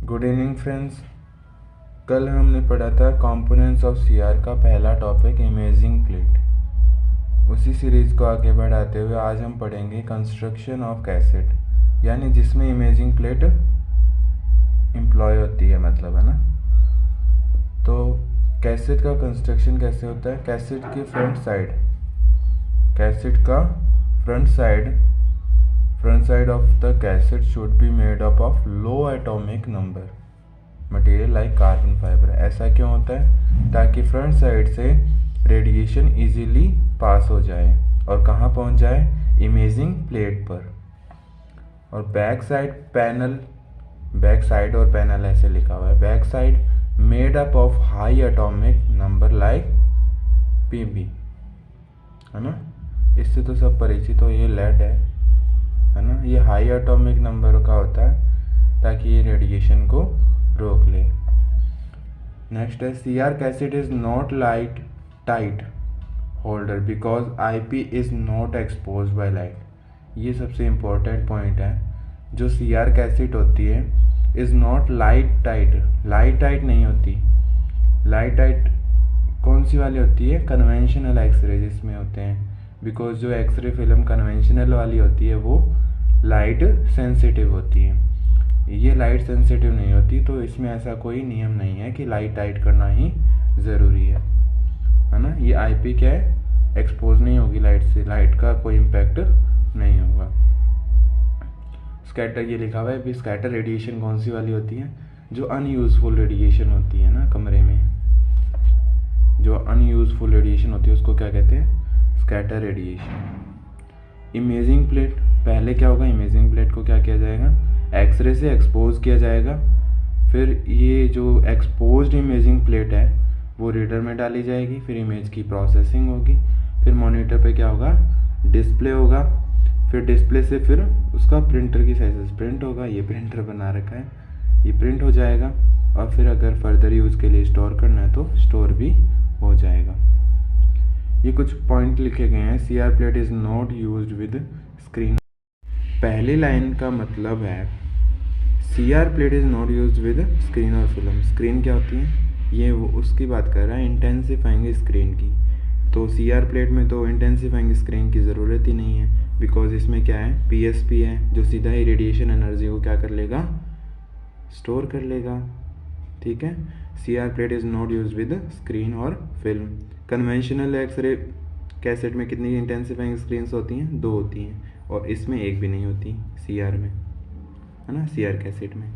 Good evening friends. कल हमने पढ़ा था कंपोनेंट्स ऑफ सीआर का पहला टॉपिक इमेजिंग प्लेट। उसी सीरीज को आगे बढ़ाते हुए आज हम पढ़ेंगे कंस्ट्रक्शन ऑफ कैसेट, यानी जिसमें इमेजिंग प्लेट एम्प्लॉय होती है, मतलब, है ना। तो कैसेट का कंस्ट्रक्शन कैसे होता है? कैसेट का front side of the cassette should be made up of low atomic number material like carbon fibre. ऐसा क्यों होता है? ताकि फ्रंट साइड से रेडिएशन इजीली पास हो जाए और कहाँ पहुँच जाए? इमेजिंग प्लेट पर। और बैक साइड और पैनल ऐसे लिखा हुआ है, back side made up of high atomic number like PB, है ना। इससे तो सब परिचित हो, ये लेड है ना। ये हाई एटॉमिक नंबर का होता है ताकि ये रेडिएशन को रोक ले। नेक्स्ट है CR cassette is not light tight holder because IP is not expose by light. ये सबसे इम्पोर्टेंट पॉइंट है। जो सीआर कैसेट होती है इज नॉट लाइट टाइट नहीं होती। लाइट टाइट कौन सी वाली होती है? कन्वेंशनल एक्सरे जिसमें होते हैं, बिकॉज जो एक्सरे फिल्म कन्वेंशनल वाली होती है वो लाइट सेंसिटिव होती है, ये लाइट सेंसिटिव नहीं होती। तो इसमें ऐसा कोई नियम नहीं है कि लाइट टाइट करना ही ज़रूरी है ना। ये आईपी क्या है? एक्सपोज नहीं होगी लाइट से, लाइट का कोई इम्पैक्ट नहीं होगा। स्कैटर ये लिखा हुआ है। भी स्कैटर रेडिएशन कौन सी वाली होती है? जो अनयूजफुल रेडिएशन होती है ना कमरे में, जो अनयूजफुल रेडिएशन होती है उसको क्या कहते हैं? Scatter radiation. इमेजिंग प्लेट, पहले क्या होगा? इमेजिंग प्लेट को क्या किया जाएगा? एक्सरे से एक्सपोज किया जाएगा। फिर ये जो एक्सपोज्ड इमेजिंग प्लेट है वो रीडर में डाली जाएगी, फिर इमेज की प्रोसेसिंग होगी, फिर मॉनिटर पे क्या होगा? डिस्प्ले होगा। फिर डिस्प्ले से फिर उसका प्रिंटर की साइज प्रिंट होगा। ये प्रिंटर बना रखा है, ये प्रिंट हो जाएगा और फिर अगर फर्दर यूज़ के लिए स्टोर करना है तो स्टोर भी हो जाएगा। ये कुछ पॉइंट लिखे गए हैं। CR plate is not used with screen. पहली लाइन का मतलब है CR plate is not used with screen और फिल्म। स्क्रीन क्या होती है? ये वो उसकी बात कर रहा है, इंटेंसिफाइंग स्क्रीन की। तो सीआर प्लेट में तो इंटेंसिफाइंग स्क्रीन की ज़रूरत ही नहीं है, बिकॉज इसमें क्या है? पीएसपी है जो सीधा ही रेडिएशन एनर्जी को क्या कर लेगा? स्टोर कर लेगा। ठीक है। CR plate is not use with screen और फिल्म। कन्वेंशनल एक्सरे कैसेट में कितनी इंटेंसिफाइंग स्क्रीन्स होती हैं? 2 होती हैं, और इसमें एक भी नहीं होती सीआर में, है ना, सीआर कैसेट में।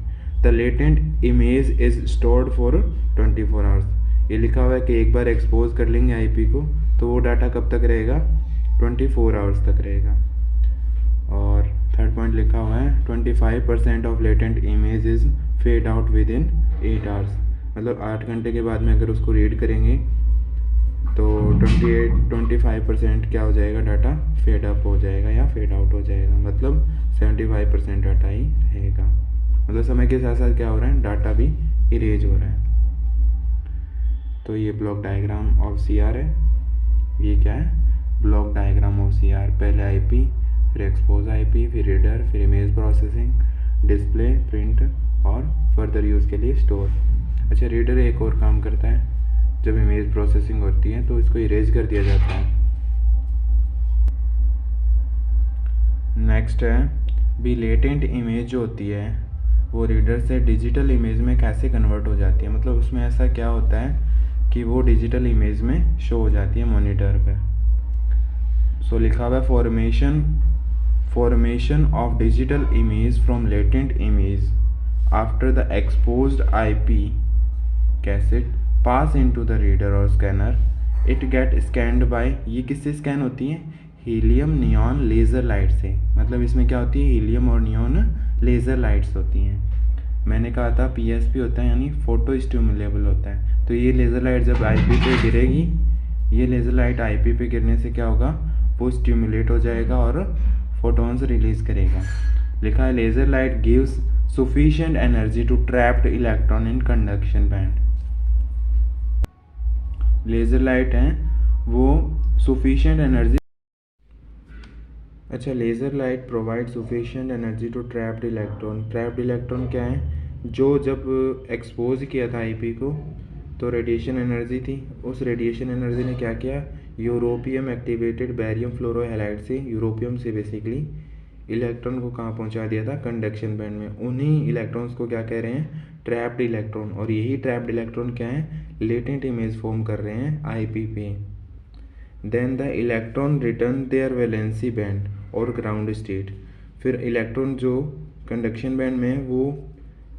The latent image is stored for 24 hours. ये लिखा हुआ है कि एक बार एक्सपोज कर लेंगे आईपी को तो वो डाटा कब तक रहेगा? 24 आवर्स तक रहेगा। और थर्ड पॉइंट लिखा हुआ है 25% of latent image is fed out with in 8 hours. मतलब 8 घंटे के बाद में अगर उसको रीड करेंगे तो 25% क्या हो जाएगा? डाटा फेड अप हो जाएगा या फेड आउट हो जाएगा, मतलब 75% डाटा ही रहेगा। मतलब समय के साथ साथ क्या हो रहा है? डाटा भी इरेज हो रहा है। तो ये ब्लॉक डायग्राम ऑफ सीआर है। ये क्या है? Block diagram of CR. पहले आईपी, फिर एक्सपोज आईपी, फिर रीडर, फिर इमेज प्रोसेसिंग, डिस्प्ले, प्रिंट और फर्दर यूज़ के लिए स्टोर। अच्छा, रीडर एक और काम करता है। जब इमेज प्रोसेसिंग होती है तो इसको इरेज कर दिया जाता है। नेक्स्ट है भी लेटेंट इमेज जो होती है वो रीडर से डिजिटल इमेज में कैसे कन्वर्ट हो जाती है। मतलब उसमें ऐसा क्या होता है कि वो डिजिटल इमेज में शो हो जाती है मॉनिटर पे। सो लिखा हुआ है formation of digital image from latent image after the exposed IP cassette pass into the reader और scanner it get scanned by. ये किससे स्कैन होती है? हीलियम नियॉन लेज़र लाइट से। मतलब इसमें क्या होती है? हीलियम और नियॉन लेज़र लाइट्स होती हैं। मैंने कहा था पीएसपी होता है यानी फोटो स्टिमुलेबल होता है। तो ये लेज़र लाइट जब आईपी पे गिरेगी, ये लेज़र लाइट आईपी पे गिरने से क्या होगा? वो स्टिमुलेट हो जाएगा और फोटोन्स रिलीज करेगा। लिखा है laser light gives sufficient energy to trapped electron in conduction band। Laser light है वो sufficient energy। अच्छा, laser light provide sufficient energy to trapped electron। trapped electron क्या है? जो जब एक्सपोज किया था आईपी को तो रेडिएशन एनर्जी थी, उस रेडिएशन एनर्जी ने क्या किया, यूरोपियम एक्टिवेटेड बैरियम फ्लोरोहैलाइड से, यूरोपियम से बेसिकली इलेक्ट्रॉन को कहाँ पहुँचा दिया था, कंडक्शन बैंड में। उन्हीं इलेक्ट्रॉन्स को क्या कह रहे हैं, ट्रैप्ड इलेक्ट्रॉन। और यही ट्रैप्ड इलेक्ट्रॉन क्या है, लेटेंट इमेज फॉर्म कर रहे हैं आईपी पे। Then the electron return their valency band और ग्राउंड स्टेट। फिर इलेक्ट्रॉन जो कंडक्शन बैंड में है वो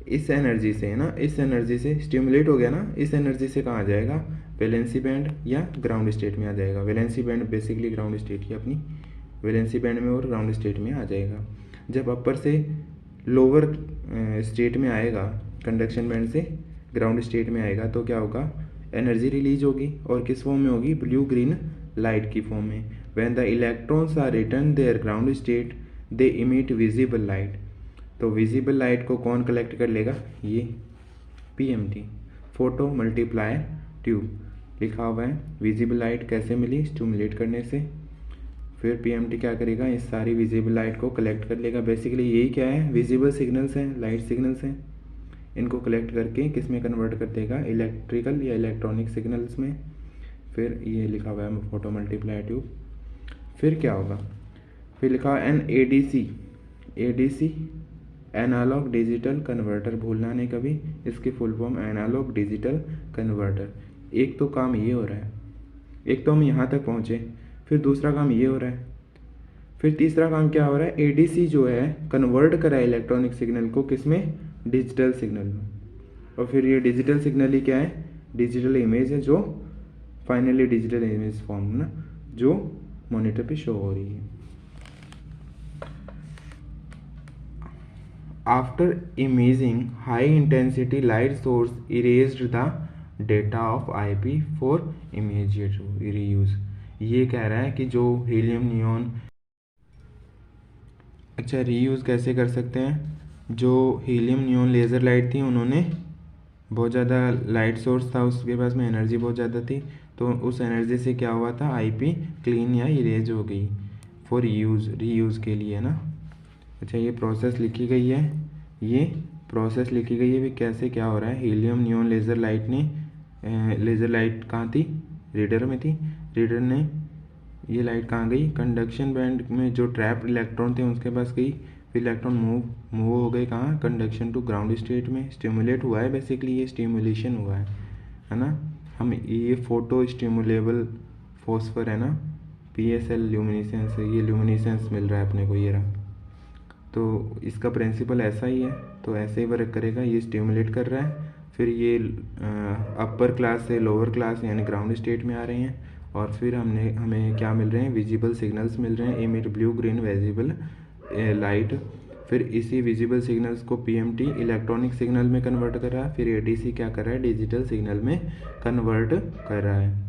इस एनर्जी से है ना, इस एनर्जी से स्टिमुलेट हो गया ना, इस एनर्जी से कहाँ आ जाएगा, वैलेंसी बैंड या ग्राउंड स्टेट में आ जाएगा। Valency band basically ground state की अपनी वैलेंसी बैंड में और ग्राउंड स्टेट में आ जाएगा। जब अपर से लोअर स्टेट में आएगा, कंडक्शन बैंड से ग्राउंड स्टेट में आएगा तो क्या होगा, एनर्जी रिलीज होगी और किस फॉर्म में होगी, ब्लू ग्रीन लाइट की फॉर्म में। When the electrons are return their ground state they emit visible light. तो विजिबल लाइट को कौन कलेक्ट कर लेगा, ये पीएमटी, फोटो मल्टीप्लायर ट्यूब लिखा हुआ है। विजिबल लाइट कैसे मिली, स्टिमुलेट करने से। फिर पीएमटी क्या करेगा, इस सारी विजिबल लाइट को कलेक्ट कर लेगा। बेसिकली यही क्या है, विजिबल सिग्नल्स हैं, लाइट सिग्नल्स हैं, इनको कलेक्ट करके किस में कन्वर्ट कर देगा, इलेक्ट्रिकल या इलेक्ट्रॉनिक सिग्नल्स में। फिर ये लिखा हुआ है फोटो मल्टीप्लायर ट्यूब। फिर क्या होगा, फिर लिखा है an ADC analogue digital converter, भूलना नहीं कभी, इसकी full form analogue digital converter. एक तो काम ये हो रहा है, एक तो हम यहाँ तक पहुँचे, फिर दूसरा काम ये हो रहा है, फिर तीसरा काम क्या हो रहा है, एडीसी जो है कन्वर्ट करा है इलेक्ट्रॉनिक सिग्नल को किस में, डिजिटल सिग्नल में। और फिर ये डिजिटल सिग्नल ही क्या है, डिजिटल इमेज है, जो फाइनली डिजिटल इमेज फॉर्म ना, जो मॉनिटर पे शो हो रही है। After imaging, high intensity light source erased the data of IP for immediate reuse। ये कह रहा है कि जो हीलियम नियॉन, अच्छा रीयूज़ कैसे कर सकते हैं, जो हीलियम नियॉन लेज़र लाइट थी, उन्होंने बहुत ज़्यादा लाइट सोर्स था, उसके पास में एनर्जी बहुत ज़्यादा थी, तो उस एनर्जी से क्या हुआ था, आईपी क्लीन या इरेज हो गई फॉर रीयूज़ के लिए ना। अच्छा ये प्रोसेस लिखी गई है, ये प्रोसेस लिखी गई है भी कैसे क्या हो रहा है। हीलियम नियॉन लेज़र लाइट ने, लेज़र लाइट कहाँ थी, रीडर में थी, रीडर ने ये लाइट कहाँ गई, कंडक्शन बैंड में जो ट्रैप्ड इलेक्ट्रॉन थे उसके पास गई। फिर इलेक्ट्रॉन मूव हो गए कहाँ, कंडक्शन टू ग्राउंड स्टेट में, स्टिमुलेट हुआ है, बेसिकली ये स्टिमुलेशन हुआ है ना। हम ये फोटो स्टिमुलेबल फॉस्फर है ना, PSL ल्यूमिनेसेंस, ये ल्यूमिनेसेंस मिल रहा है अपने को, ये रहा। तो इसका प्रिंसिपल ऐसा ही है, तो ऐसे ही वर्क करेगा, ये स्टिमुलेट कर रहा है, फिर ये अपर क्लास से लोअर क्लास यानी ग्राउंड स्टेट में आ रहे हैं, और फिर हमें क्या मिल रहे हैं, विजिबल सिग्नल्स मिल रहे हैं, emit blue green visible light. फिर इसी विजिबल सिग्नल्स को पीएमटी इलेक्ट्रॉनिक सिग्नल में कन्वर्ट कर रहा है, फिर एडीसी क्या कर रहा है, डिजिटल सिग्नल में कन्वर्ट कर रहा है।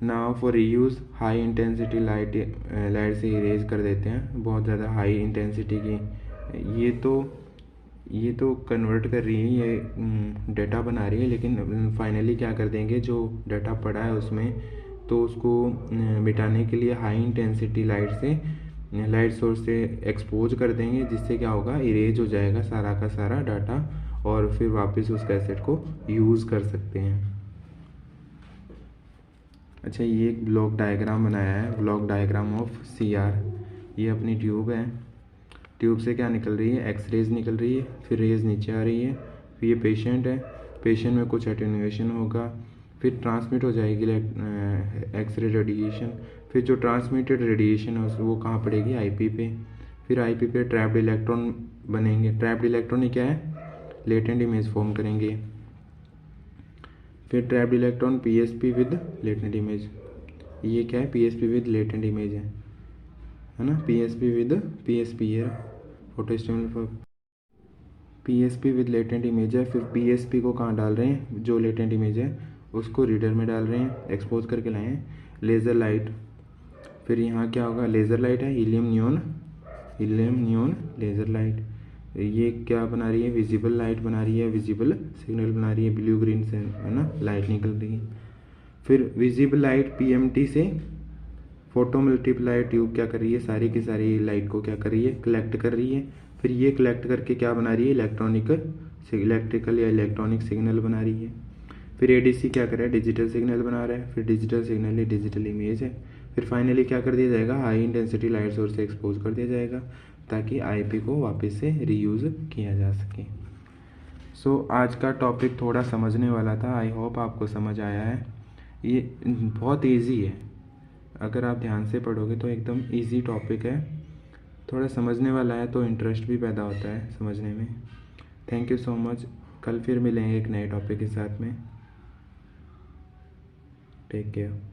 Now for reuse, high intensity light से इरेज कर देते हैं, बहुत ज़्यादा हाई इंटेंसिटी की, ये तो कन्वर्ट कर रही है, ये डेटा बना रही है, लेकिन फाइनली क्या कर देंगे, जो डाटा पड़ा है उसमें तो उसको मिटाने के लिए हाई इंटेंसिटी लाइट सोर्स से एक्सपोज कर देंगे, जिससे क्या होगा, इरेज हो जाएगा सारा का सारा डाटा, और फिर वापस उस कैसेट को यूज़ कर सकते हैं। अच्छा ये एक ब्लॉक डायग्राम बनाया है, ब्लॉक डायग्राम ऑफ CR। ये अपनी ट्यूब है, ट्यूब से क्या निकल रही है, एक्सरेज निकल रही है, फिर रेज नीचे आ रही है, फिर ये पेशेंट है, पेशेंट में कुछ एटेन्यूएशन होगा, फिर ट्रांसमिट हो जाएगी एक्सरे रेडिएशन, फिर जो ट्रांसमिटेड रेडिएशन है वो कहाँ पड़ेगी, आईपी पे, फिर आईपी पे ट्रैप्ड इलेक्ट्रॉन बनेंगे, ट्रैप्ड इलेक्ट्रॉन ही क्या है, लेटेंट इमेज फॉर्म करेंगे, फिर trapped electron PSP with latent image, ये क्या है, पीएसपी विद लेटेंट इमेज है ना, पीएसपी विद पीएसपी है, photo stimulate PSP with latent image है। फिर पीएसपी को कहाँ डाल रहे हैं, जो लेटेंट इमेज है उसको रीडर में डाल रहे हैं, एक्सपोज करके लाए हैं, लेज़र लाइट। फिर यहाँ क्या होगा, लेज़र लाइट है, हीलियम नियॉन लेज़र लाइट, ये क्या बना रही है, विजिबल लाइट बना रही है, विजिबल सिग्नल बना रही है, ब्लू ग्रीन से है ना, लाइट निकल रही है। फिर विजिबल लाइट पीएमटी से फोटो मल्टीप्लायर ट्यूब क्या कर रही है, सारी की सारी लाइट को क्या कर रही है, कलेक्ट कर रही है, फिर ये कलेक्ट करके क्या बना रही है, इलेक्ट्रॉनिक इलेक्ट्रिकल या इलेक्ट्रॉनिक सिग्नल बना रही है। फिर एडीसी क्या कर रहा है, डिजिटल सिग्नल बना रहा है। फिर डिजिटल सिग्नल ही डिजिटल इमेज है। फिर फाइनली क्या कर दिया जाएगा, हाई इंटेंसिटी लाइट सोर्स से एक्सपोज कर दिया जाएगा ताकि आईपी को वापस से रीयूज़ किया जा सके। सो आज का टॉपिक थोड़ा समझने वाला था, आई होप आपको समझ आया है। ये बहुत इजी है, अगर आप ध्यान से पढ़ोगे तो एकदम इजी टॉपिक है। थोड़ा समझने वाला है तो इंटरेस्ट भी पैदा होता है समझने में। Thank you so much. कल फिर मिलेंगे एक नए टॉपिक के साथ में। Take care.